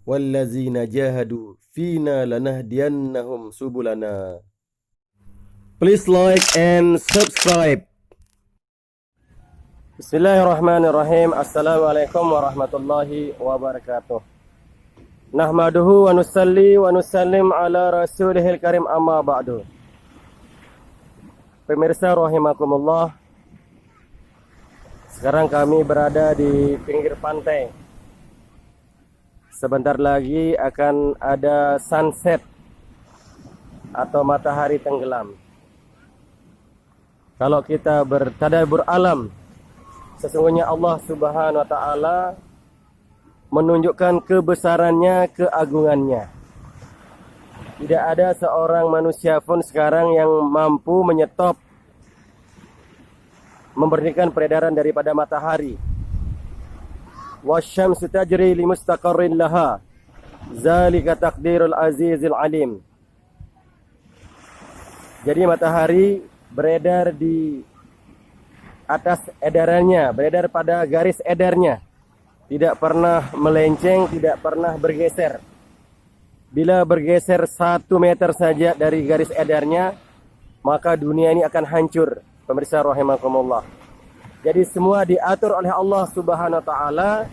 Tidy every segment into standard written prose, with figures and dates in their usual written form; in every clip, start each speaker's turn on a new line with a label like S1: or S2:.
S1: wallazina jahadu fina lanahdiyannahum subulana. Please like and subscribe. Bismillahirrahmanirrahim. Assalamualaikum warahmatullahi wabarakatuh. Nahmaduhu wa nusalli wa nusallim ala rasulihil karim, amma ba'du. Pemirsa rahimakumullah, sekarang kami berada di pinggir pantai. Sebentar lagi akan ada sunset atau matahari tenggelam. Kalau kita bertadabbur alam, sesungguhnya Allah Subhanahu wa taala menunjukkan kebesarannya, keagungannya. Tidak ada seorang manusia pun sekarang yang mampu menyetop, memberhentikan peredaran daripada matahari. Wasyamsu tajri limustaqarrin laha, zalika taqdirul azizil alim. Jadi matahari beredar di atas edarannya, beredar pada garis edarnya, tidak pernah melenceng, tidak pernah bergeser. Bila bergeser 1 meter saja dari garis edarnya, maka dunia ini akan hancur. Pemirsa rahimakumullah. Jadi semua diatur oleh Allah Subhanahu wa taala,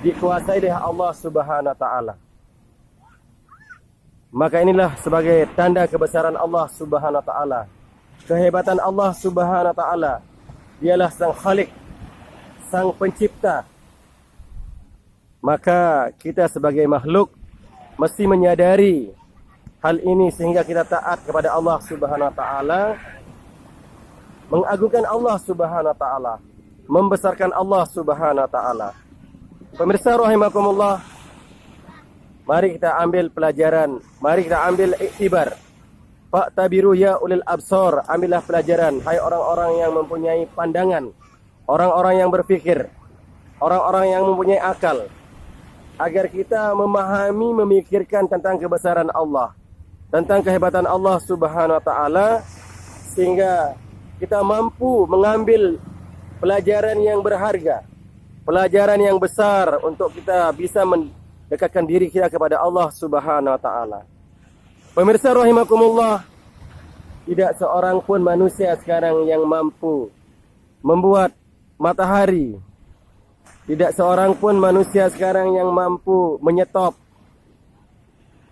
S1: dikuasai oleh Allah Subhanahu wa taala. Maka inilah sebagai tanda kebesaran Allah Subhanahu wa taala, kehebatan Allah Subhanahu wa taala. Dialah sang Khalik, sang pencipta. Maka kita sebagai makhluk mesti menyadari hal ini sehingga kita taat kepada Allah Subhanahu wa taala, mengagungkan Allah Subhanahu wa taala, membesarkan Allah Subhanahu wa taala. Pemirsa rahimakumullah, mari kita ambil pelajaran, mari kita ambil iktibar. Fa'tabiru ya ulil absar, ambillah pelajaran hai orang-orang yang mempunyai pandangan, orang-orang yang berfikir, orang-orang yang mempunyai akal, agar kita memahami, memikirkan tentang kebesaran Allah, tentang kehebatan Allah Subhanahu wa taala, sehingga kita mampu mengambil pelajaran yang berharga, pelajaran yang besar untuk kita bisa mendekatkan diri kita kepada Allah Subhanahu wa taala. Pemirsa rahimakumullah, tidak seorang pun manusia sekarang yang mampu membuat matahari. Tidak seorang pun manusia sekarang yang mampu menyetop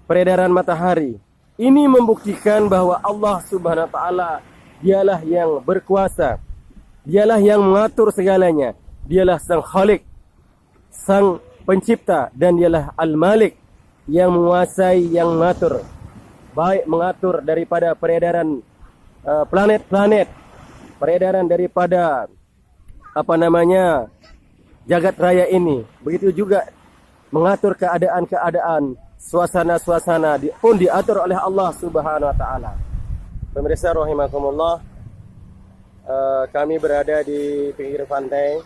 S1: peredaran matahari. Ini membuktikan bahwa Allah Subhanahu wa taala dialah yang berkuasa. Dialah yang mengatur segalanya. Dialah sang Khalik, sang pencipta, dan dialah Al-Malik yang menguasai, yang mengatur. Baik mengatur daripada peredaran planet-planet, peredaran daripada jagat raya ini. Begitu juga mengatur keadaan-keadaan, suasana-suasana pun diatur oleh Allah Subhanahu wa taala. Pemirsa rahimakumullah, kami berada di pinggir pantai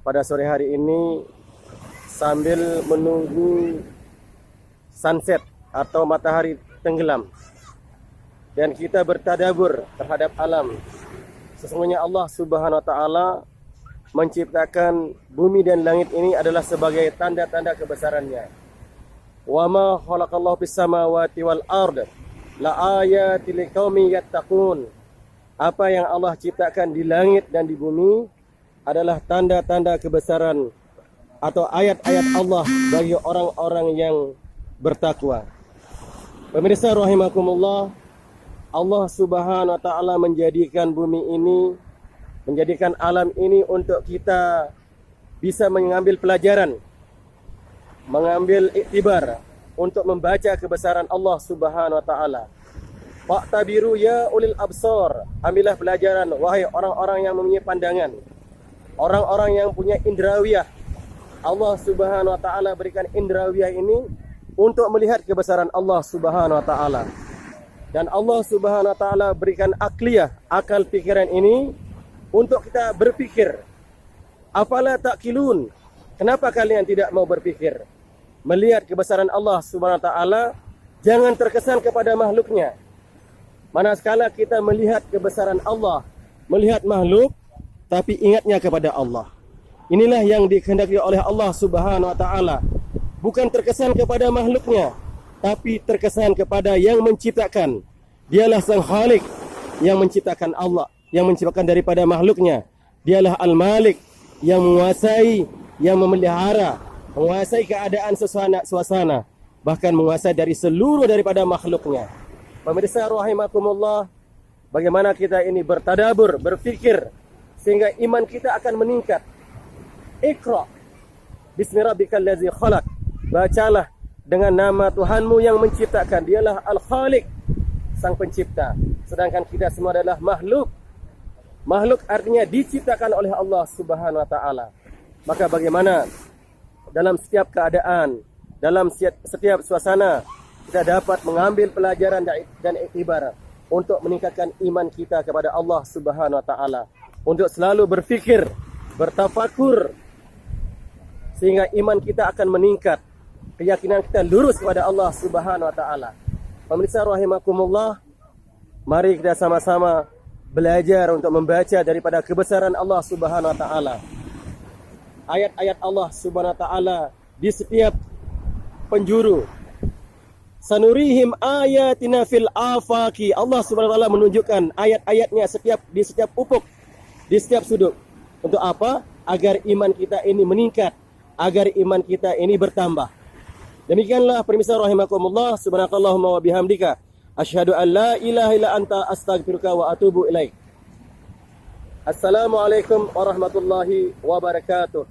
S1: pada sore hari ini sambil menunggu sunset atau matahari tenggelam, dan kita bertadabur terhadap alam. Sesungguhnya Allah Subhanahu wa taala menciptakan bumi dan langit ini adalah sebagai tanda-tanda kebesarannya. Wa ma khalaqallahu fis samawati wal ard la ayatil liqaumin yattaqun. Apa yang Allah ciptakan di langit dan di bumi adalah tanda-tanda kebesaran atau ayat-ayat Allah bagi orang-orang yang bertakwa. Pemirsa rahimakumullah, Allah Subhanahu wa taala menjadikan bumi ini, menjadikan alam ini untuk kita bisa mengambil pelajaran, mengambil iktibar untuk membaca kebesaran Allah Subhanahu wa taala. Fa'tabiru ya ulil absar, ambillah pelajaran wahai orang-orang yang mempunyai pandangan, orang-orang yang punya indrawiyah. Allah Subhanahu wa taala berikan indrawiyah ini untuk melihat kebesaran Allah Subhanahu wa taala. Dan Allah Subhanahu wa taala berikan akliyah, akal pikiran ini untuk kita berpikir. Afala taqilun? Kenapa kalian tidak mau berpikir? Melihat kebesaran Allah Subhanahu wa taala, jangan terkesan kepada makhluknya. Manakala kita melihat kebesaran Allah, melihat makhluk, tapi ingatnya kepada Allah. Inilah yang dikehendaki oleh Allah Subhanahu wa taala. bukan terkesan kepada makhluknya, tapi terkesan kepada yang menciptakan. Dialah sang Khalik yang menciptakan Allah, yang menciptakan daripada makhluknya. Dialah Al-Malik yang menguasai, yang memelihara, menguasai keadaan suasana, bahkan menguasai dari seluruh daripada makhluknya. Pemirsa rahimakumullah, bagaimana kita ini bertadabur, berfikir, sehingga iman kita akan meningkat. Iqra bismi rabbikal ladzi khalaq. Bacalah dengan nama Tuhanmu yang menciptakan. Dialah Al-Khaliq, sang pencipta. Sedangkan kita semua adalah makhluk. Makhluk artinya diciptakan oleh Allah Subhanahu wa taala. Maka bagaimana dalam setiap keadaan, dalam setiap suasana kita dapat mengambil pelajaran dan iktibar untuk meningkatkan iman kita kepada Allah Subhanahu wa taala, untuk selalu berfikir, bertafakur, sehingga iman kita akan meningkat, keyakinan kita lurus kepada Allah Subhanahu wa taala. Pemirsa rahimakumullah, mari kita sama-sama belajar untuk membaca daripada kebesaran Allah Subhanahu wa taala. Ayat-ayat Allah Subhanahu wa taala di setiap penjuru. Sanurihim ayatina fil afaqi. Allah Subhanahu wa taala menunjukkan ayat-ayatnya di setiap ufuk, di setiap sudut. Untuk apa? Agar iman kita ini meningkat, agar iman kita ini bertambah. Demikianlah pemirsa rahimakumullah, subhanakallahumma wa bihamdika asyhadu an la ilaha illa anta astaghfiruka wa atubu ilaik. Assalamualaikum warahmatullahi wabarakatuh.